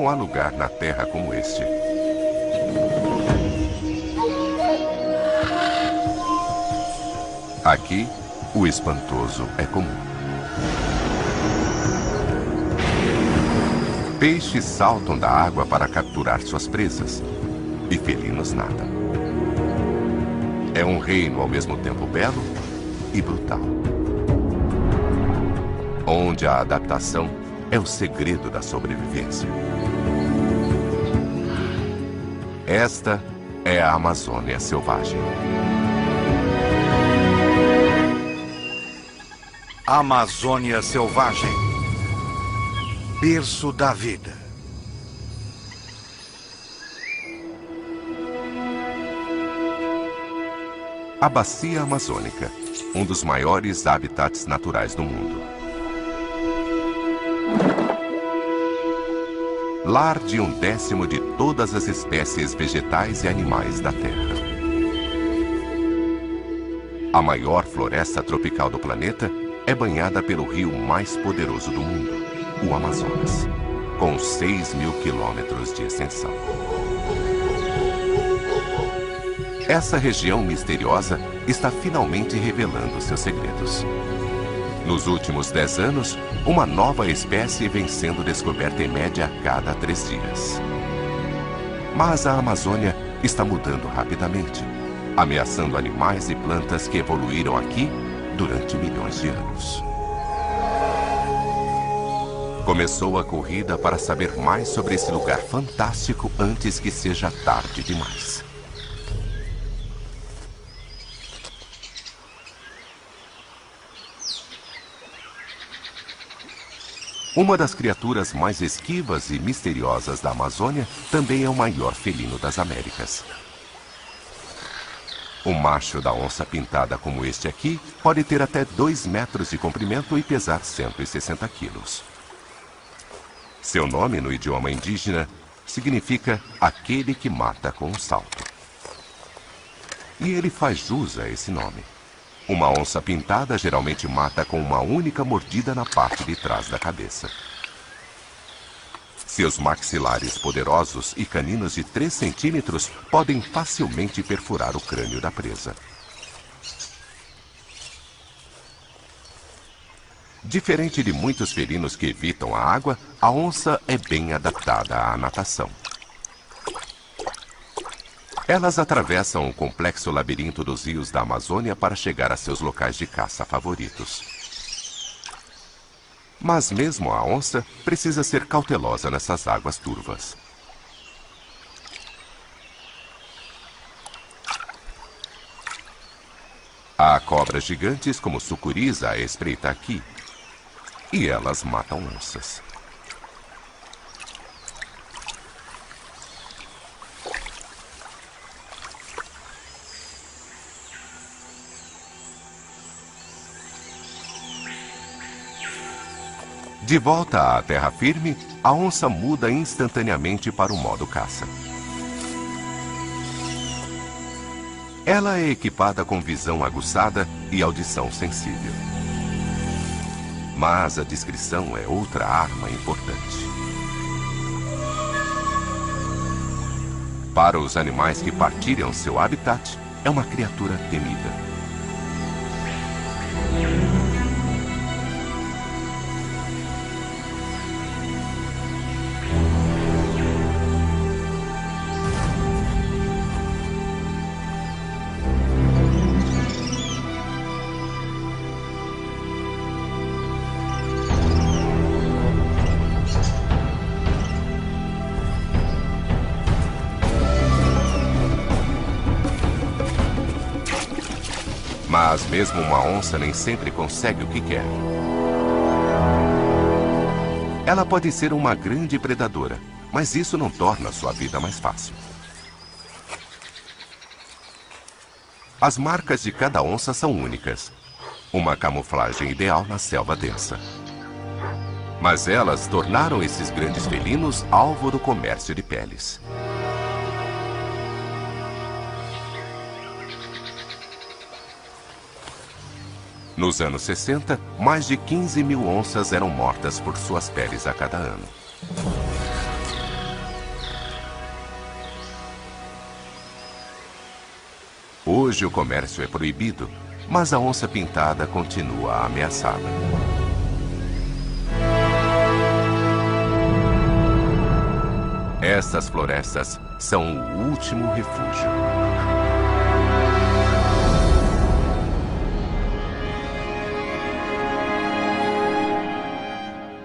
não há lugar na Terra como este. Aqui, o espantoso é comum. Peixes saltam da água para capturar suas presas, e felinos nadam. É um reino ao mesmo tempo belo e brutal, onde a adaptação é o segredo da sobrevivência. Esta é a Amazônia selvagem. Amazônia selvagem, berço da vida. A Bacia Amazônica, um dos maiores habitats naturais do mundo. Lar de 1/10 de todas as espécies vegetais e animais da Terra. A maior floresta tropical do planeta é banhada pelo rio mais poderoso do mundo, o Amazonas, com 6.000 quilômetros de extensão. Essa região misteriosa está finalmente revelando seus segredos. Nos últimos 10 anos, uma nova espécie vem sendo descoberta em média a cada 3 dias. Mas a Amazônia está mudando rapidamente, ameaçando animais e plantas que evoluíram aqui durante milhões de anos. Começou a corrida para saber mais sobre esse lugar fantástico antes que seja tarde demais. Uma das criaturas mais esquivas e misteriosas da Amazônia também é o maior felino das Américas. O macho da onça-pintada como este aqui pode ter até 2 metros de comprimento e pesar 160 quilos. Seu nome no idioma indígena significa aquele que mata com um salto. E ele faz jus a esse nome. Uma onça-pintada geralmente mata com uma única mordida na parte de trás da cabeça. Seus maxilares poderosos e caninos de 3 centímetros podem facilmente perfurar o crânio da presa. Diferente de muitos felinos que evitam a água, a onça é bem adaptada à natação. Elas atravessam o complexo labirinto dos rios da Amazônia para chegar a seus locais de caça favoritos. Mas mesmo a onça precisa ser cautelosa nessas águas turvas. Há cobras gigantes como sucuris à espreita aqui, e elas matam onças. De volta à terra firme, a onça muda instantaneamente para o modo caça. Ela é equipada com visão aguçada e audição sensível. Mas a discrição é outra arma importante. Para os animais que partilham seu habitat, é uma criatura temida. Mas mesmo uma onça nem sempre consegue o que quer. Ela pode ser uma grande predadora, mas isso não torna sua vida mais fácil. As marcas de cada onça são únicas. Uma camuflagem ideal na selva densa. Mas elas tornaram esses grandes felinos alvo do comércio de peles. Nos anos 60, mais de 15.000 onças eram mortas por suas peles a cada ano. Hoje o comércio é proibido, mas a onça-pintada continua ameaçada. Essas florestas são o último refúgio.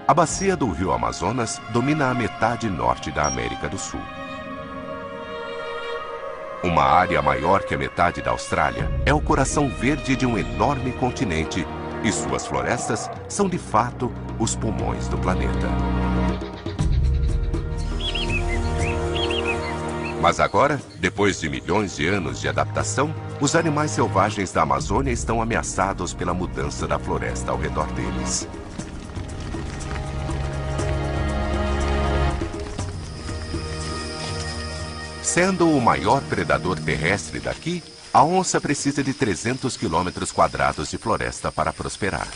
A bacia do rio Amazonas domina a metade norte da América do Sul. Uma área maior que a metade da Austrália é o coração verde de um enorme continente e suas florestas são de fato os pulmões do planeta. Mas agora, depois de milhões de anos de adaptação, os animais selvagens da Amazônia estão ameaçados pela mudança da floresta ao redor deles. Sendo o maior predador terrestre daqui, a onça precisa de 300 quilômetros quadrados de floresta para prosperar.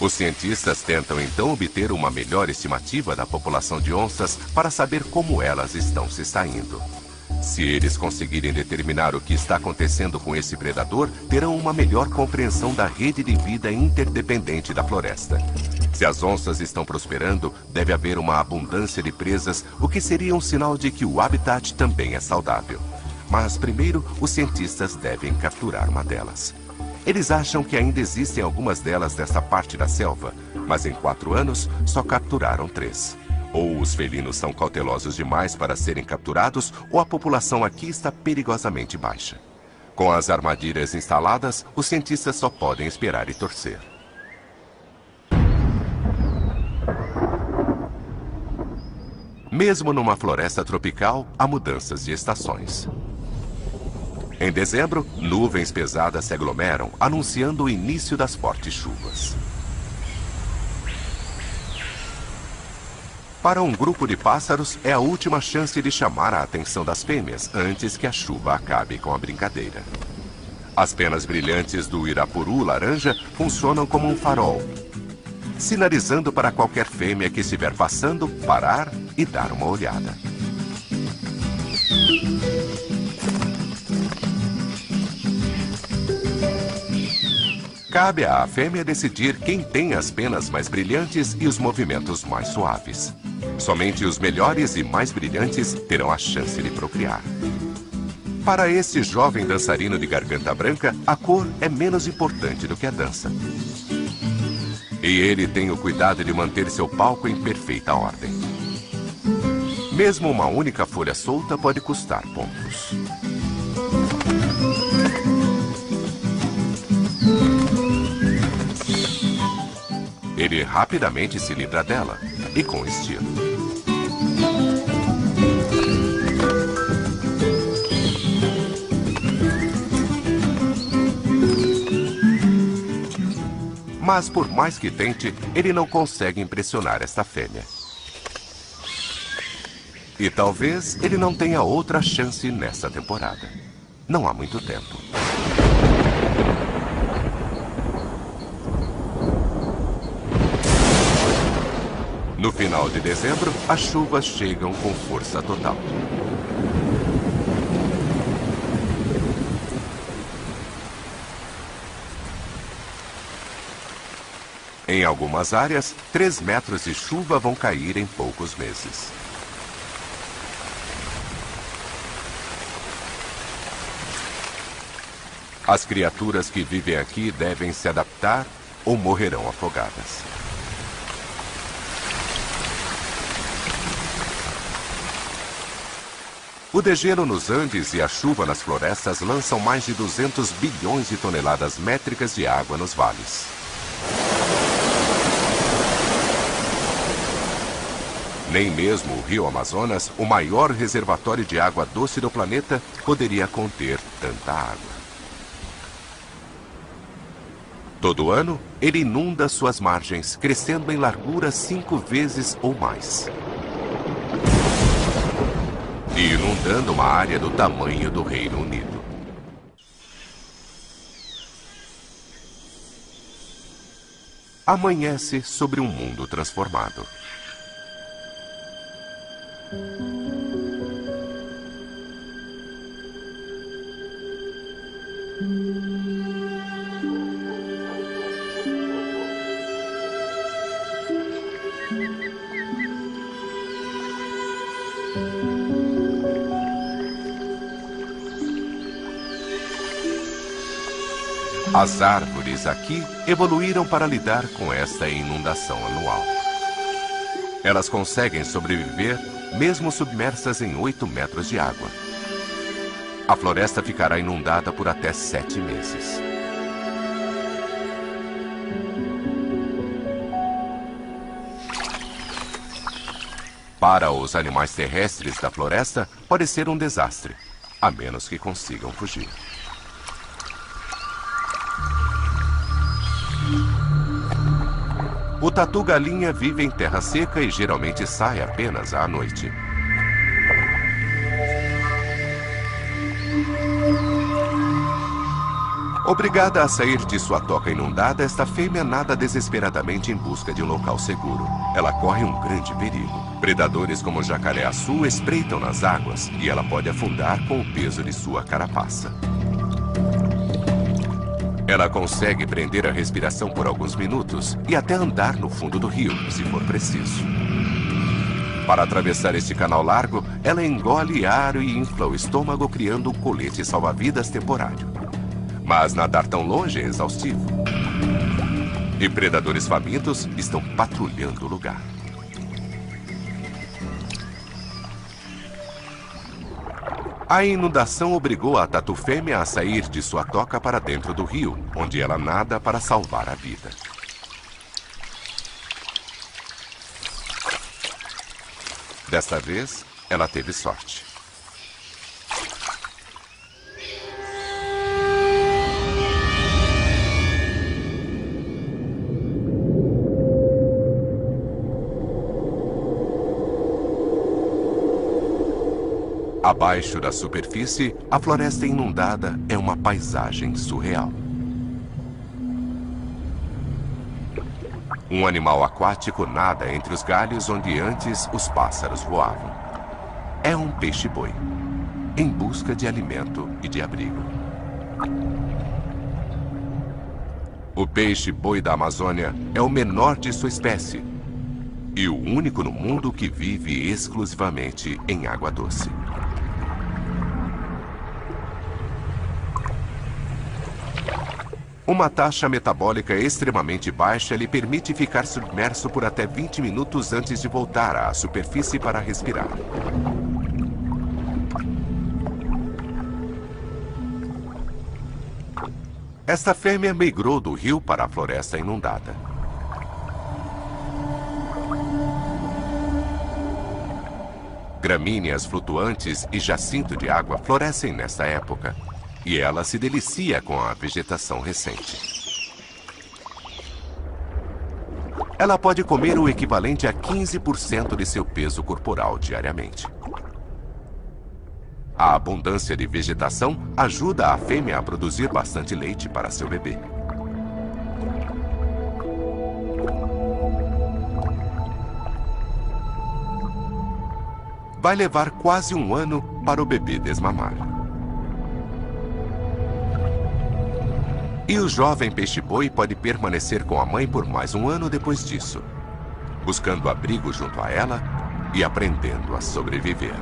Os cientistas tentam então obter uma melhor estimativa da população de onças para saber como elas estão se saindo. Se eles conseguirem determinar o que está acontecendo com esse predador, terão uma melhor compreensão da rede de vida interdependente da floresta. Se as onças estão prosperando, deve haver uma abundância de presas, o que seria um sinal de que o habitat também é saudável. Mas primeiro, os cientistas devem capturar uma delas. Eles acham que ainda existem algumas delas nessa parte da selva, mas em 4 anos só capturaram 3. Ou os felinos são cautelosos demais para serem capturados, ou a população aqui está perigosamente baixa. Com as armadilhas instaladas, os cientistas só podem esperar e torcer. Mesmo numa floresta tropical, há mudanças de estações. Em dezembro, nuvens pesadas se aglomeram, anunciando o início das fortes chuvas. Para um grupo de pássaros, é a última chance de chamar a atenção das fêmeas antes que a chuva acabe com a brincadeira. As penas brilhantes do irapuru laranja funcionam como um farol, sinalizando para qualquer fêmea que estiver passando, parar e dar uma olhada. Cabe à fêmea decidir quem tem as penas mais brilhantes e os movimentos mais suaves. Somente os melhores e mais brilhantes terão a chance de procriar. Para este jovem dançarino de garganta branca, a cor é menos importante do que a dança. E ele tem o cuidado de manter seu palco em perfeita ordem. Mesmo uma única folha solta pode custar pontos. Ele rapidamente se livra dela, e com estilo. Mas por mais que tente, ele não consegue impressionar esta fêmea. E talvez ele não tenha outra chance nessa temporada. Não há muito tempo. No final de dezembro, as chuvas chegam com força total. Em algumas áreas, 3 metros de chuva vão cair em poucos meses. As criaturas que vivem aqui devem se adaptar ou morrerão afogadas. O degelo nos Andes e a chuva nas florestas lançam mais de 200 bilhões de toneladas métricas de água nos vales. Nem mesmo o rio Amazonas, o maior reservatório de água doce do planeta, poderia conter tanta água. Todo ano, ele inunda suas margens, crescendo em largura 5 vezes ou mais. E inundando uma área do tamanho do Reino Unido. Amanhece sobre um mundo transformado. As árvores aqui evoluíram para lidar com esta inundação anual. Elas conseguem sobreviver mesmo submersas em 8 metros de água. A floresta ficará inundada por até 7 meses. Para os animais terrestres da floresta, pode ser um desastre, a menos que consigam fugir. O tatu-galinha vive em terra seca e geralmente sai apenas à noite. Obrigada a sair de sua toca inundada, esta fêmea nada desesperadamente em busca de um local seguro. Ela corre um grande perigo. Predadores como o jacaré-açu espreitam nas águas e ela pode afundar com o peso de sua carapaça. Ela consegue prender a respiração por alguns minutos e até andar no fundo do rio, se for preciso. Para atravessar este canal largo, ela engole ar e infla o estômago, criando um colete salva-vidas temporário. Mas nadar tão longe é exaustivo. E predadores famintos estão patrulhando o lugar. A inundação obrigou a tatu fêmea a sair de sua toca para dentro do rio, onde ela nada para salvar a vida. Desta vez, ela teve sorte. Abaixo da superfície, a floresta inundada é uma paisagem surreal. Um animal aquático nada entre os galhos onde antes os pássaros voavam. É um peixe-boi, em busca de alimento e de abrigo. O peixe-boi da Amazônia é o menor de sua espécie e o único no mundo que vive exclusivamente em água doce. Uma taxa metabólica extremamente baixa lhe permite ficar submerso por até 20 minutos antes de voltar à superfície para respirar. Esta fêmea migrou do rio para a floresta inundada. Gramíneas flutuantes e jacinto de água florescem nesta época. E ela se delicia com a vegetação recente. Ela pode comer o equivalente a 15% de seu peso corporal diariamente. A abundância de vegetação ajuda a fêmea a produzir bastante leite para seu bebê. Vai levar quase um ano para o bebê desmamar. E o jovem peixe-boi pode permanecer com a mãe por mais um ano depois disso, buscando abrigo junto a ela e aprendendo a sobreviver.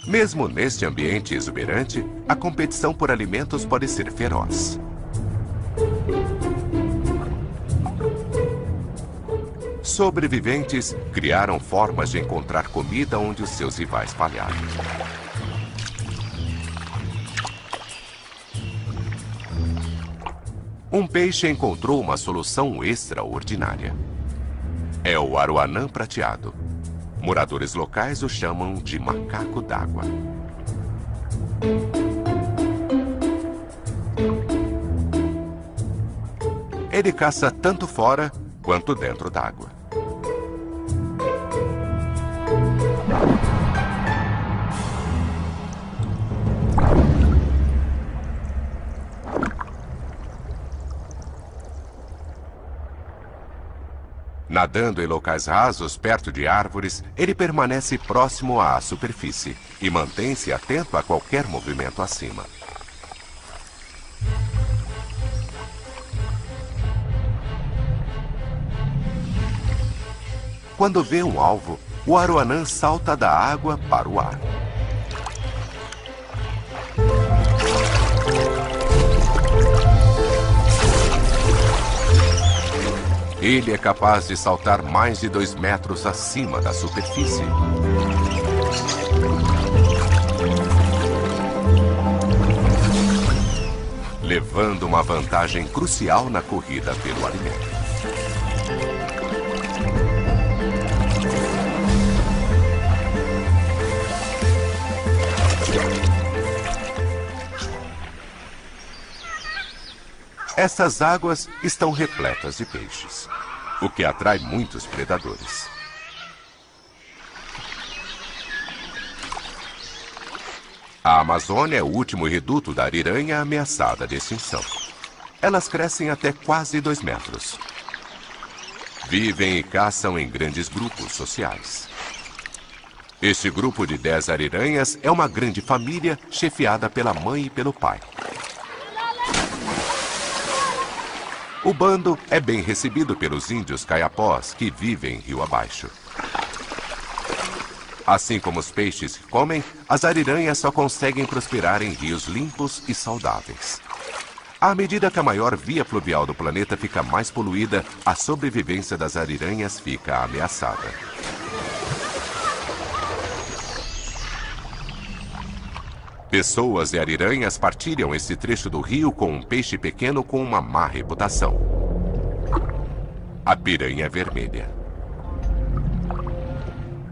Mesmo neste ambiente exuberante, a competição por alimentos pode ser feroz. Sobreviventes criaram formas de encontrar comida onde os seus rivais falharam. Um peixe encontrou uma solução extraordinária. É o aruanã prateado. Moradores locais o chamam de macaco d'água. Ele caça tanto fora quanto dentro d'água. Nadando em locais rasos perto de árvores, ele permanece próximo à superfície e mantém-se atento a qualquer movimento acima. Quando vê um alvo, o aroanã salta da água para o ar. Ele é capaz de saltar mais de 2 metros acima da superfície. Levando uma vantagem crucial na corrida pelo alimento. Essas águas estão repletas de peixes, o que atrai muitos predadores. A Amazônia é o último reduto da ariranha ameaçada de extinção. Elas crescem até quase 2 metros. Vivem e caçam em grandes grupos sociais. Este grupo de 10 ariranhas é uma grande família chefiada pela mãe e pelo pai. O bando é bem recebido pelos índios caiapós que vivem rio abaixo. Assim como os peixes que comem, as ariranhas só conseguem prosperar em rios limpos e saudáveis. À medida que a maior via fluvial do planeta fica mais poluída, a sobrevivência das ariranhas fica ameaçada. Pessoas e ariranhas partilham esse trecho do rio com um peixe pequeno com uma má reputação: a piranha vermelha.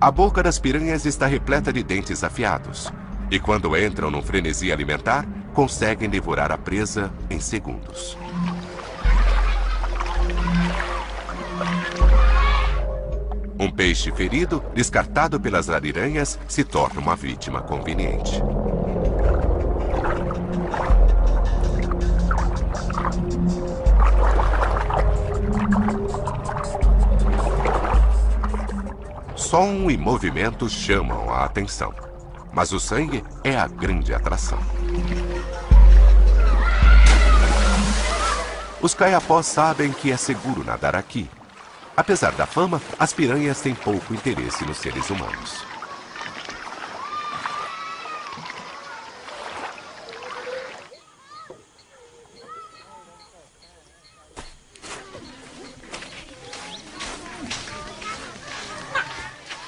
A boca das piranhas está repleta de dentes afiados, e quando entram num frenesi alimentar, conseguem devorar a presa em segundos. Um peixe ferido, descartado pelas ariranhas, se torna uma vítima conveniente. Som e movimento chamam a atenção, mas o sangue é a grande atração. Os caiapós sabem que é seguro nadar aqui. Apesar da fama, as piranhas têm pouco interesse nos seres humanos.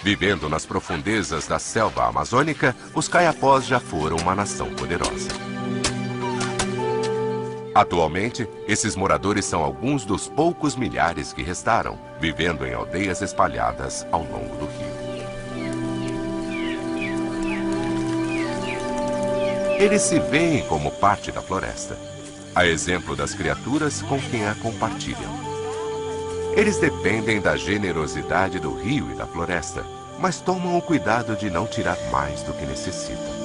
Vivendo nas profundezas da selva amazônica, os caiapós já foram uma nação poderosa. Atualmente, esses moradores são alguns dos poucos milhares que restaram, vivendo em aldeias espalhadas ao longo do rio. Eles se veem como parte da floresta, a exemplo das criaturas com quem a compartilham. Eles dependem da generosidade do rio e da floresta, mas tomam o cuidado de não tirar mais do que necessitam.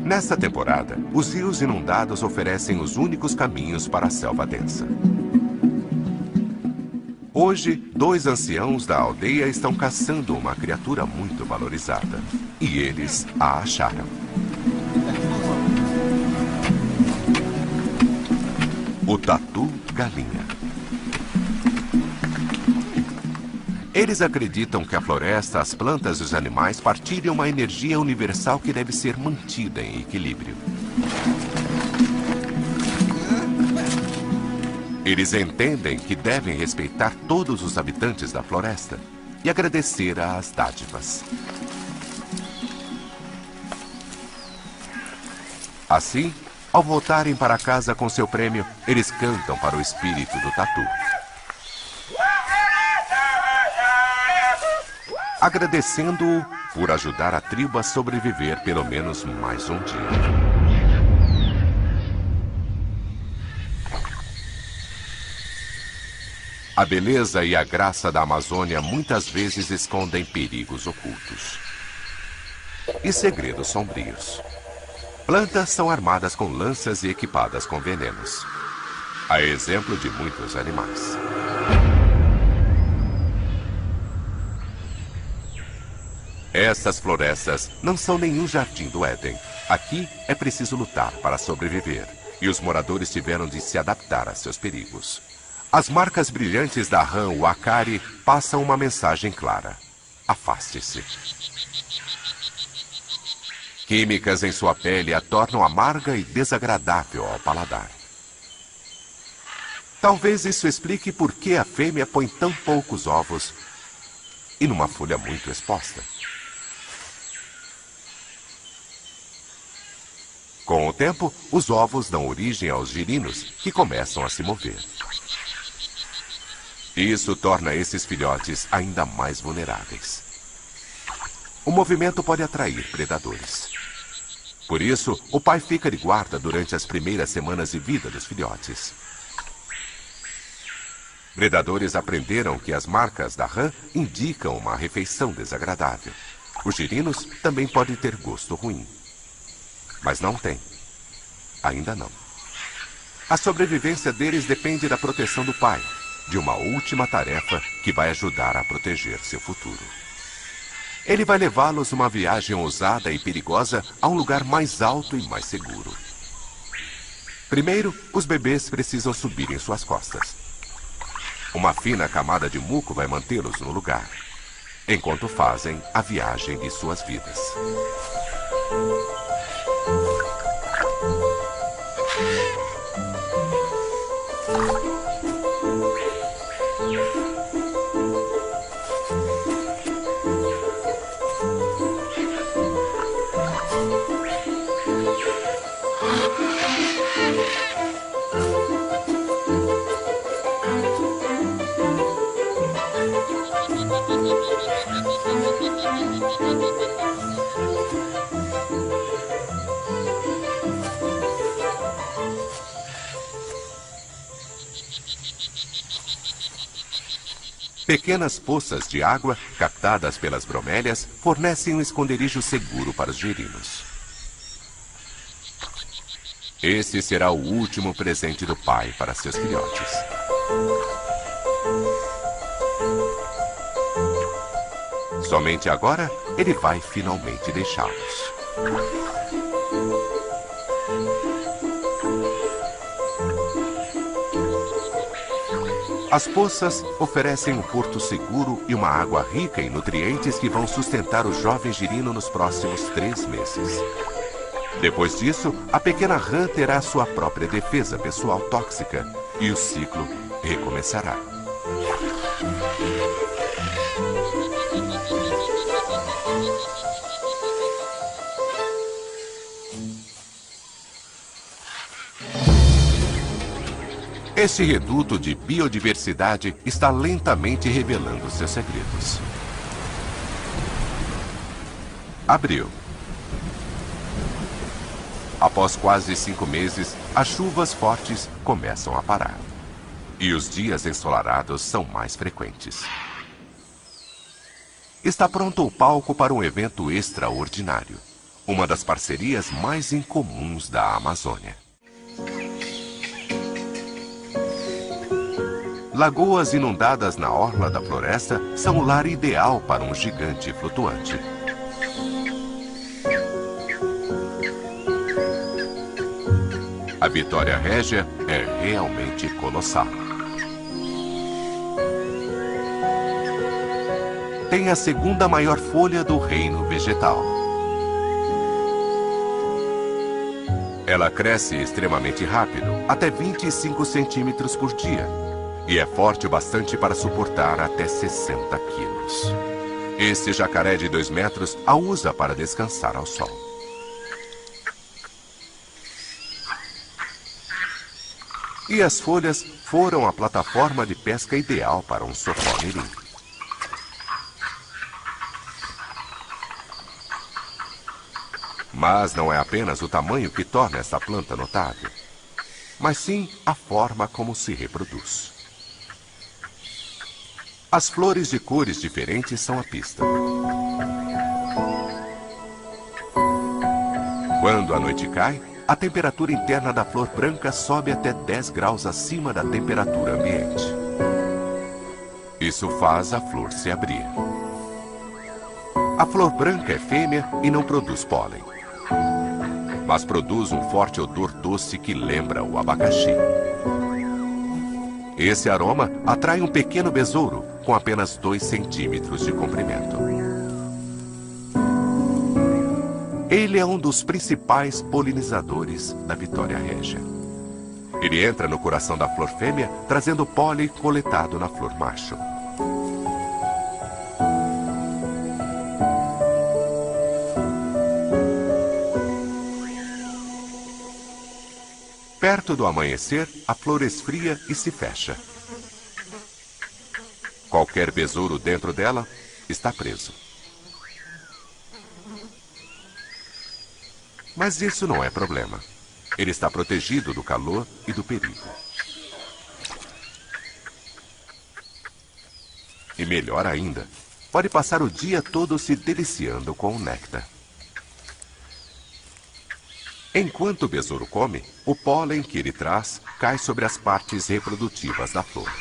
Nesta temporada, os rios inundados oferecem os únicos caminhos para a selva densa. Hoje, 2 anciãos da aldeia estão caçando uma criatura muito valorizada. E eles a acharam. O tatu-galinha. Eles acreditam que a floresta, as plantas e os animais partilham uma energia universal que deve ser mantida em equilíbrio. Eles entendem que devem respeitar todos os habitantes da floresta e agradecer às dádivas. Assim, ao voltarem para casa com seu prêmio, eles cantam para o espírito do tatu, agradecendo-o por ajudar a tribo a sobreviver pelo menos mais um dia. A beleza e a graça da Amazônia muitas vezes escondem perigos ocultos e segredos sombrios. Plantas são armadas com lanças e equipadas com venenos, a exemplo de muitos animais. Essas florestas não são nenhum jardim do Éden. Aqui é preciso lutar para sobreviver, e os moradores tiveram de se adaptar a seus perigos. As marcas brilhantes da rã Uacari passam uma mensagem clara: afaste-se. Químicas em sua pele a tornam amarga e desagradável ao paladar. Talvez isso explique por que a fêmea põe tão poucos ovos e numa folha muito exposta. Com o tempo, os ovos dão origem aos girinos, que começam a se mover. Isso torna esses filhotes ainda mais vulneráveis. O movimento pode atrair predadores. Por isso, o pai fica de guarda durante as primeiras semanas de vida dos filhotes. Predadores aprenderam que as marcas da rã indicam uma refeição desagradável. Os girinos também podem ter gosto ruim. Mas não tem. Ainda não. A sobrevivência deles depende da proteção do pai, de uma última tarefa que vai ajudar a proteger seu futuro. Ele vai levá-los numa viagem ousada e perigosa a um lugar mais alto e mais seguro. Primeiro, os bebês precisam subir em suas costas. Uma fina camada de muco vai mantê-los no lugar, enquanto fazem a viagem de suas vidas. Pequenas poças de água, captadas pelas bromélias, fornecem um esconderijo seguro para os girinos. Esse será o último presente do pai para seus filhotes. Somente agora, ele vai finalmente deixá-los. As poças oferecem um porto seguro e uma água rica em nutrientes que vão sustentar o jovem girino nos próximos 3 meses. Depois disso, a pequena rã terá sua própria defesa pessoal tóxica e o ciclo recomeçará. Este reduto de biodiversidade está lentamente revelando seus segredos. Abril. Após quase 5 meses, as chuvas fortes começam a parar. E os dias ensolarados são mais frequentes. Está pronto o palco para um evento extraordinário. Uma das parcerias mais incomuns da Amazônia. Lagoas inundadas na orla da floresta são o lar ideal para um gigante flutuante. A Vitória Régia é realmente colossal. Tem a segunda maior folha do reino vegetal. Ela cresce extremamente rápido, até 25 centímetros por dia. E é forte o bastante para suportar até 60 quilos. Este jacaré de 2 metros a usa para descansar ao sol. E as folhas foram a plataforma de pesca ideal para um sofó-mirim. Mas não é apenas o tamanho que torna esta planta notável, mas sim a forma como se reproduz. As flores de cores diferentes são a pista. Quando a noite cai, a temperatura interna da flor branca sobe até 10 graus acima da temperatura ambiente. Isso faz a flor se abrir. A flor branca é fêmea e não produz pólen, mas produz um forte odor doce que lembra o abacaxi. Esse aroma atrai um pequeno besouro com apenas 2 centímetros de comprimento. Ele é um dos principais polinizadores da Vitória Régia. Ele entra no coração da flor fêmea, trazendo pólen coletado na flor macho. Perto do amanhecer, a flor esfria e se fecha. Qualquer besouro dentro dela está preso. Mas isso não é problema. Ele está protegido do calor e do perigo. E melhor ainda, pode passar o dia todo se deliciando com o néctar. Enquanto o besouro come, o pólen que ele traz cai sobre as partes reprodutivas da flor.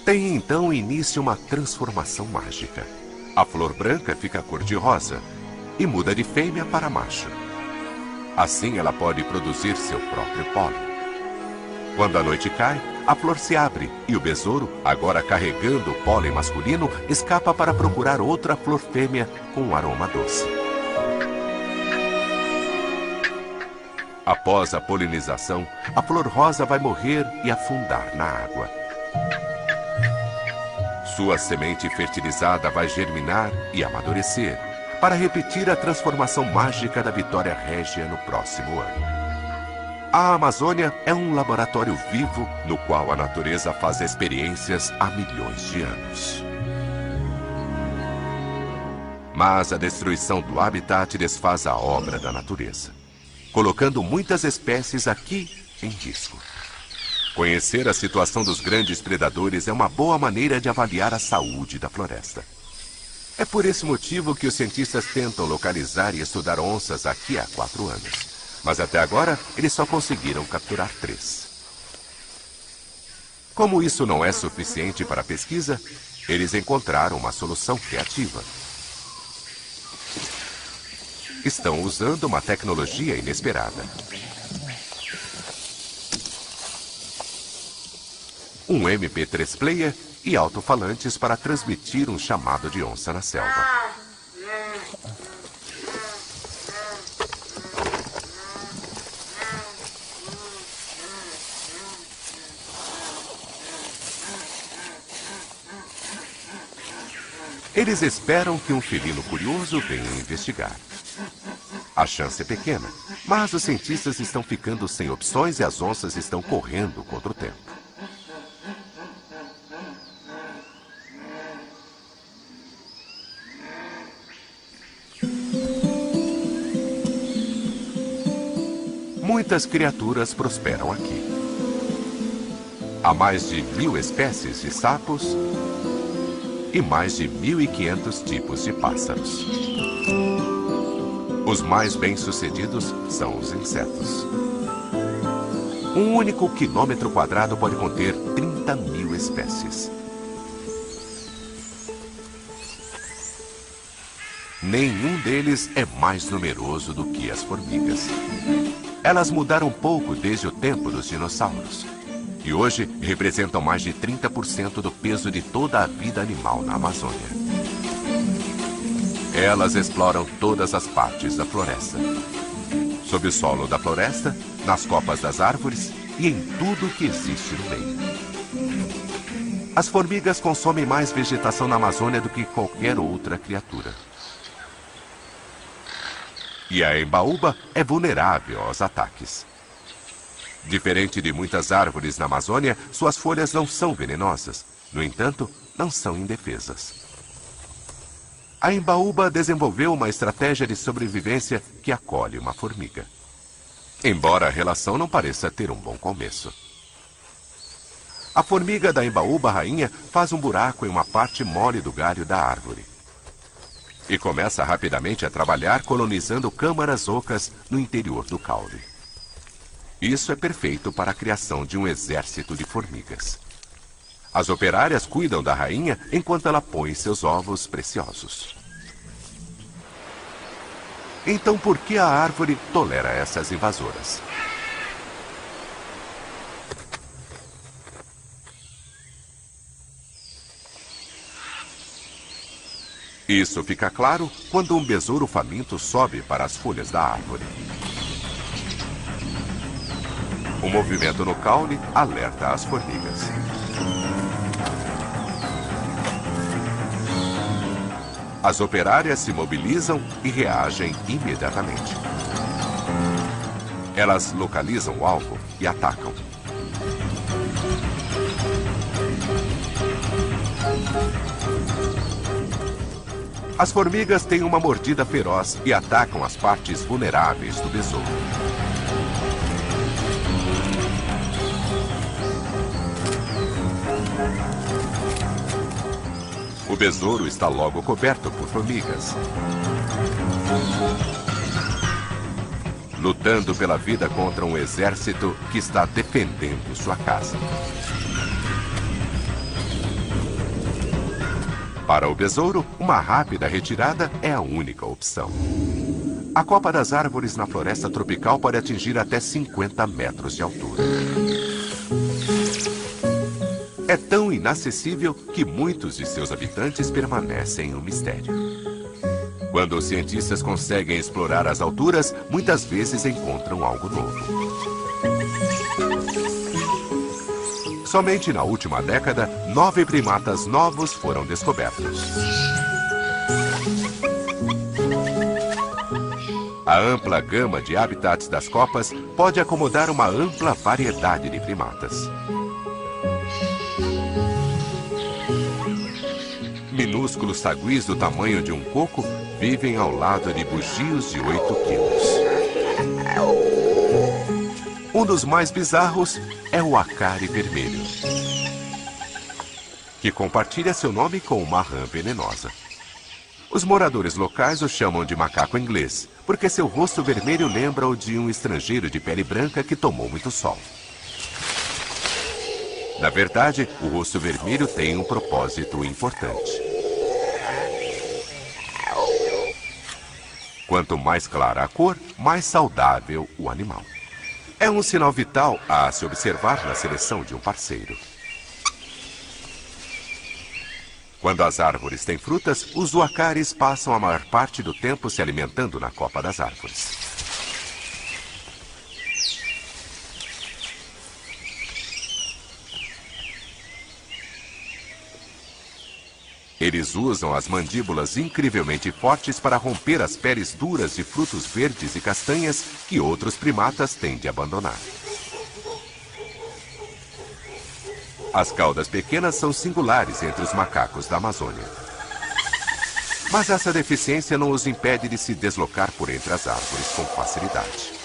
Tem então início uma transformação mágica. A flor branca fica cor-de-rosa e muda de fêmea para macho. Assim ela pode produzir seu próprio pólen. Quando a noite cai, a flor se abre e o besouro, agora carregando o pólen masculino, escapa para procurar outra flor fêmea com um aroma doce. Após a polinização, a flor rosa vai morrer e afundar na água. Sua semente fertilizada vai germinar e amadurecer, para repetir a transformação mágica da Vitória Régia no próximo ano. A Amazônia é um laboratório vivo no qual a natureza faz experiências há milhões de anos. Mas a destruição do habitat desfaz a obra da natureza, colocando muitas espécies aqui em risco. Conhecer a situação dos grandes predadores é uma boa maneira de avaliar a saúde da floresta. É por esse motivo que os cientistas tentam localizar e estudar onças aqui há 4 anos. Mas até agora, eles só conseguiram capturar 3. Como isso não é suficiente para a pesquisa, eles encontraram uma solução criativa. Estão usando uma tecnologia inesperada. Um MP3 player e alto-falantes para transmitir um chamado de onça na selva. Eles esperam que um felino curioso venha investigar. A chance é pequena, mas os cientistas estão ficando sem opções e as onças estão correndo contra o tempo. Muitas criaturas prosperam aqui. Há mais de 1000 espécies de sapos e mais de 1500 tipos de pássaros. Os mais bem-sucedidos são os insetos. Um único quilômetro quadrado pode conter 30.000 espécies. Nenhum deles é mais numeroso do que as formigas. Elas mudaram pouco desde o tempo dos dinossauros. E hoje representam mais de 30% do peso de toda a vida animal na Amazônia. Elas exploram todas as partes da floresta. Sob o solo da floresta, nas copas das árvores e em tudo que existe no meio. As formigas consomem mais vegetação na Amazônia do que qualquer outra criatura. E a embaúba é vulnerável aos ataques. Diferente de muitas árvores na Amazônia, suas folhas não são venenosas. No entanto, não são indefesas. A embaúba desenvolveu uma estratégia de sobrevivência que acolhe uma formiga. Embora a relação não pareça ter um bom começo. A formiga da embaúba rainha faz um buraco em uma parte mole do galho da árvore. E começa rapidamente a trabalhar colonizando câmaras ocas no interior do caule. Isso é perfeito para a criação de um exército de formigas. As operárias cuidam da rainha enquanto ela põe seus ovos preciosos. Então, por que a árvore tolera essas invasoras? Isso fica claro quando um besouro faminto sobe para as folhas da árvore. O movimento no caule alerta as formigas. As operárias se mobilizam e reagem imediatamente. Elas localizam o alvo e atacam. As formigas têm uma mordida feroz e atacam as partes vulneráveis do besouro. O besouro está logo coberto por formigas. Lutando pela vida contra um exército que está defendendo sua casa. Para o besouro, uma rápida retirada é a única opção. A copa das árvores na floresta tropical pode atingir até 50 metros de altura. É tão inacessível que muitos de seus habitantes permanecem um mistério. Quando os cientistas conseguem explorar as alturas, muitas vezes encontram algo novo. Somente na última década, 9 primatas novos foram descobertos. A ampla gama de habitats das copas pode acomodar uma ampla variedade de primatas. Minúsculos saguis do tamanho de um coco vivem ao lado de bugios de 8 quilos. Um dos mais bizarros é o acari vermelho, que compartilha seu nome com uma rã venenosa. Os moradores locais o chamam de macaco inglês, porque seu rosto vermelho lembra o de um estrangeiro de pele branca que tomou muito sol. Na verdade, o rosto vermelho tem um propósito importante. Quanto mais clara a cor, mais saudável o animal. É um sinal vital a se observar na seleção de um parceiro. Quando as árvores têm frutas, os uacaris passam a maior parte do tempo se alimentando na copa das árvores. Eles usam as mandíbulas incrivelmente fortes para romper as peles duras de frutos verdes e castanhas que outros primatas têm de abandonar. As caudas pequenas são singulares entre os macacos da Amazônia. Mas essa deficiência não os impede de se deslocar por entre as árvores com facilidade.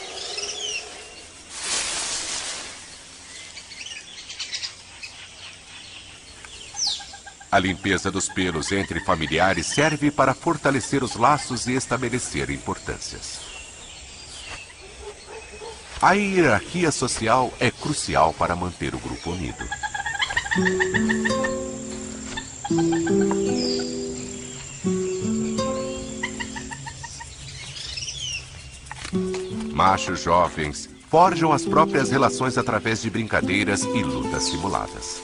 A limpeza dos pelos entre familiares serve para fortalecer os laços e estabelecer importâncias. A hierarquia social é crucial para manter o grupo unido. Machos jovens forjam as próprias relações através de brincadeiras e lutas simuladas.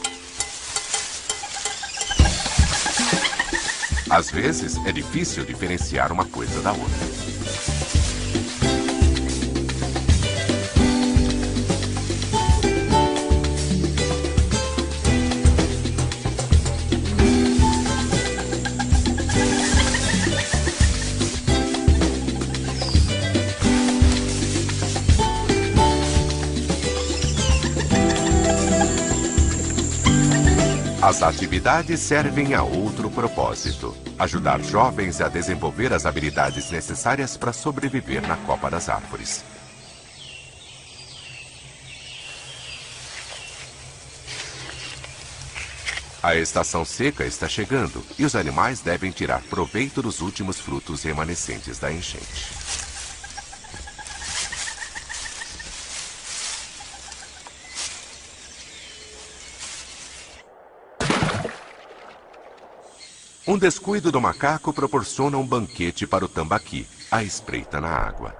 Às vezes, é difícil diferenciar uma coisa da outra. As atividades servem a outro propósito: ajudar jovens a desenvolver as habilidades necessárias para sobreviver na copa das árvores. A estação seca está chegando e os animais devem tirar proveito dos últimos frutos remanescentes da enchente. Um descuido do macaco proporciona um banquete para o tambaqui, à espreita na água.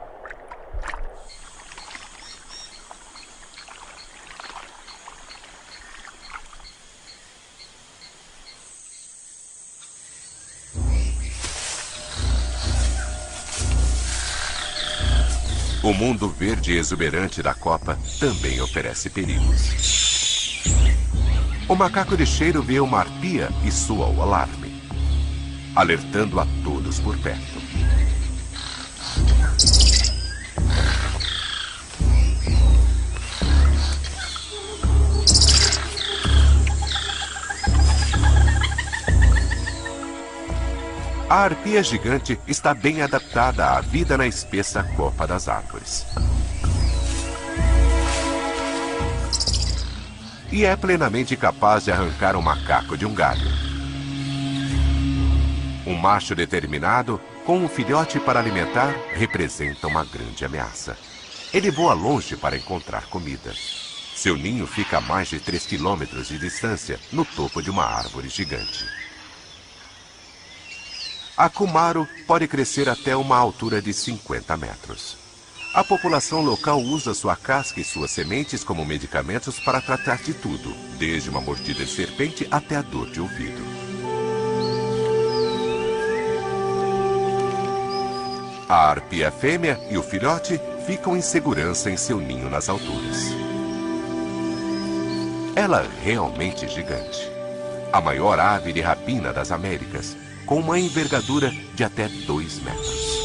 O mundo verde e exuberante da copa também oferece perigos. O macaco lixeiro vê uma arpia e soa o alarme, alertando a todos por perto. A arpia gigante está bem adaptada à vida na espessa copa das árvores. E é plenamente capaz de arrancar um macaco de um galho. Um macho determinado, com um filhote para alimentar, representa uma grande ameaça. Ele voa longe para encontrar comida. Seu ninho fica a mais de 3 quilômetros de distância, no topo de uma árvore gigante. A kumaro pode crescer até uma altura de 50 metros. A população local usa sua casca e suas sementes como medicamentos para tratar de tudo, desde uma mordida de serpente até a dor de ouvido. A arpia fêmea e o filhote ficam em segurança em seu ninho nas alturas. Ela é realmente gigante. A maior ave de rapina das Américas, com uma envergadura de até 2 metros.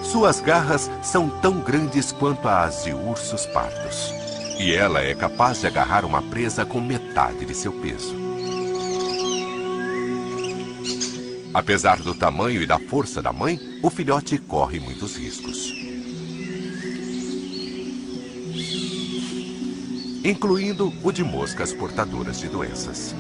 Suas garras são tão grandes quanto as de ursos pardos. E ela é capaz de agarrar uma presa com metade de seu peso. Apesar do tamanho e da força da mãe, o filhote corre muitos riscos, incluindo o de moscas portadoras de doenças.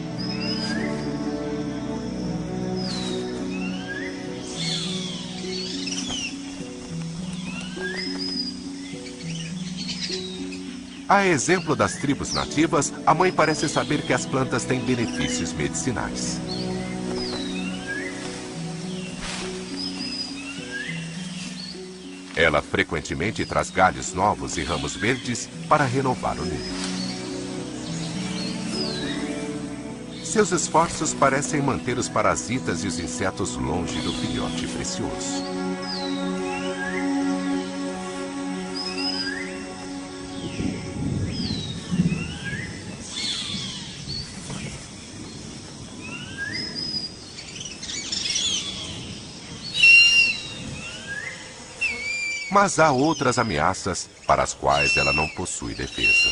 A exemplo das tribos nativas, a mãe parece saber que as plantas têm benefícios medicinais. Ela frequentemente traz galhos novos e ramos verdes para renovar o ninho. Seus esforços parecem manter os parasitas e os insetos longe do filhote precioso. Mas há outras ameaças para as quais ela não possui defesa.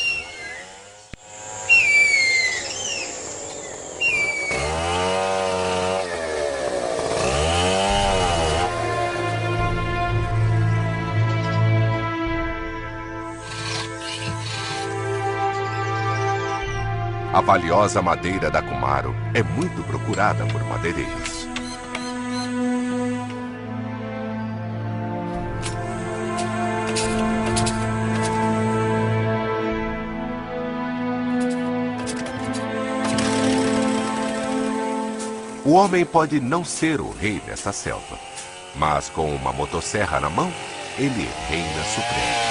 A valiosa madeira da kumaro é muito procurada por madeireiros. O homem pode não ser o rei dessa selva, mas com uma motosserra na mão, ele reina supremo.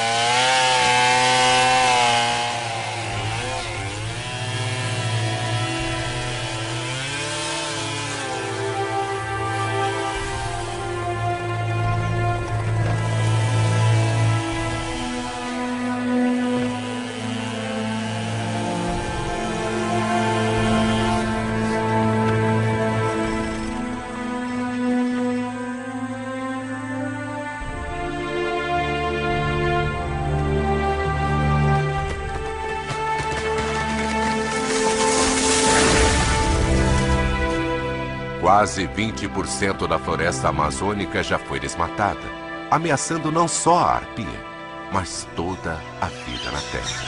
Quase 20% da floresta amazônica já foi desmatada, ameaçando não só a arpia, mas toda a vida na Terra.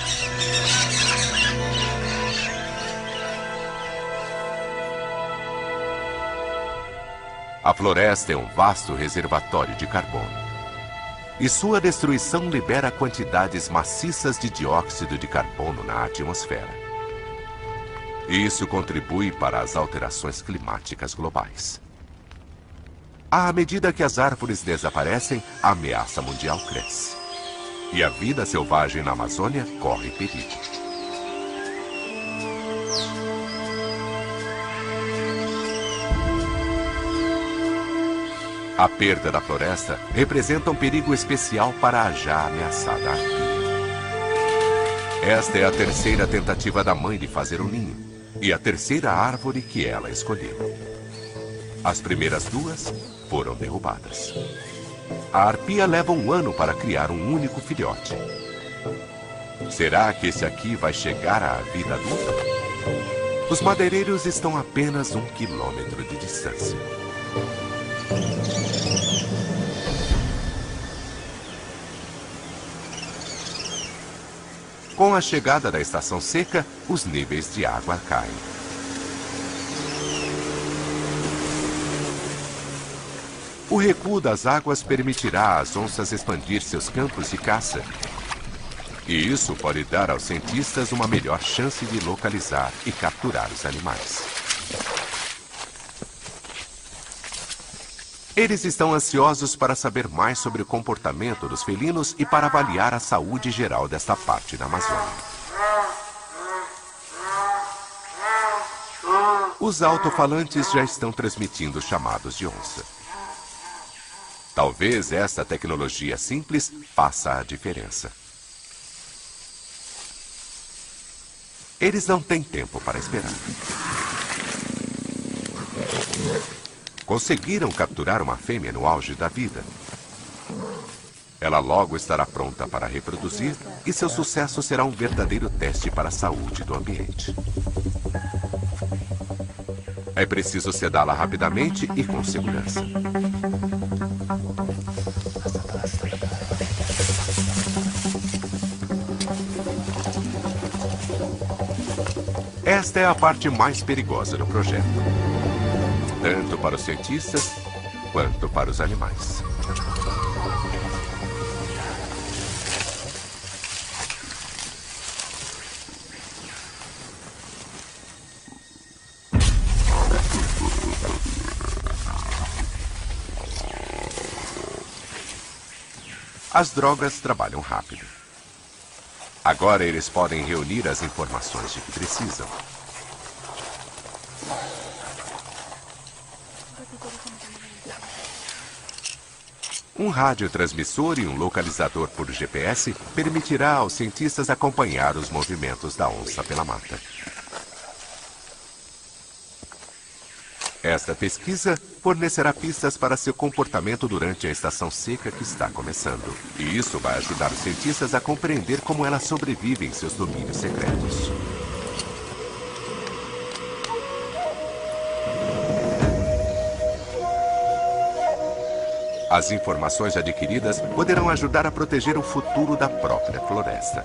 A floresta é um vasto reservatório de carbono. E sua destruição libera quantidades maciças de dióxido de carbono na atmosfera. Isso contribui para as alterações climáticas globais. À medida que as árvores desaparecem, a ameaça mundial cresce. E a vida selvagem na Amazônia corre perigo. A perda da floresta representa um perigo especial para a já ameaçada arpia. Esta é a terceira tentativa da mãe de fazer um ninho e a terceira árvore que ela escolheu. As primeiras duas foram derrubadas. A arpia leva 1 ano para criar um único filhote. Será que esse aqui vai chegar à vida adulta? Os madeireiros estão a apenas 1 quilômetro de distância. Com a chegada da estação seca, os níveis de água caem. O recuo das águas permitirá às onças expandir seus campos de caça. E isso pode dar aos cientistas uma melhor chance de localizar e capturar os animais. Eles estão ansiosos para saber mais sobre o comportamento dos felinos e para avaliar a saúde geral desta parte da Amazônia. Os alto-falantes já estão transmitindo chamados de onça. Talvez essa tecnologia simples faça a diferença. Eles não têm tempo para esperar. Conseguiram capturar uma fêmea no auge da vida. Ela logo estará pronta para reproduzir e seu sucesso será um verdadeiro teste para a saúde do ambiente. É preciso sedá-la rapidamente e com segurança. Esta é a parte mais perigosa do projeto. Tanto para os cientistas, quanto para os animais. As drogas trabalham rápido. Agora eles podem reunir as informações de que precisam. Um radiotransmissor e um localizador por GPS permitirá aos cientistas acompanhar os movimentos da onça pela mata. Esta pesquisa fornecerá pistas para seu comportamento durante a estação seca que está começando. E isso vai ajudar os cientistas a compreender como ela sobrevive em seus domínios secretos. As informações adquiridas poderão ajudar a proteger o futuro da própria floresta.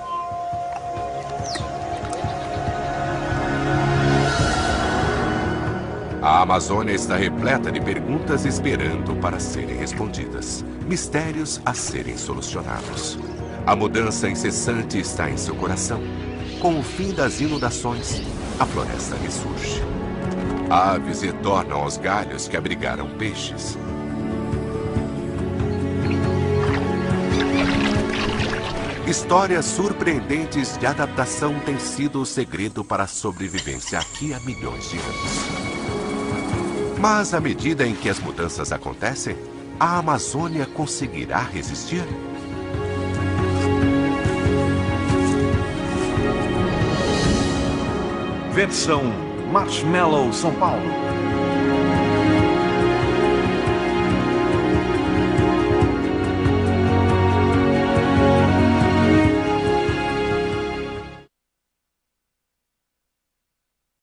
A Amazônia está repleta de perguntas esperando para serem respondidas. Mistérios a serem solucionados. A mudança incessante está em seu coração. Com o fim das inundações, a floresta ressurge. Aves retornam aos galhos que abrigaram peixes. Histórias surpreendentes de adaptação têm sido o segredo para a sobrevivência aqui há milhões de anos. Mas à medida em que as mudanças acontecem, a Amazônia conseguirá resistir? Versão Marshmallow São Paulo.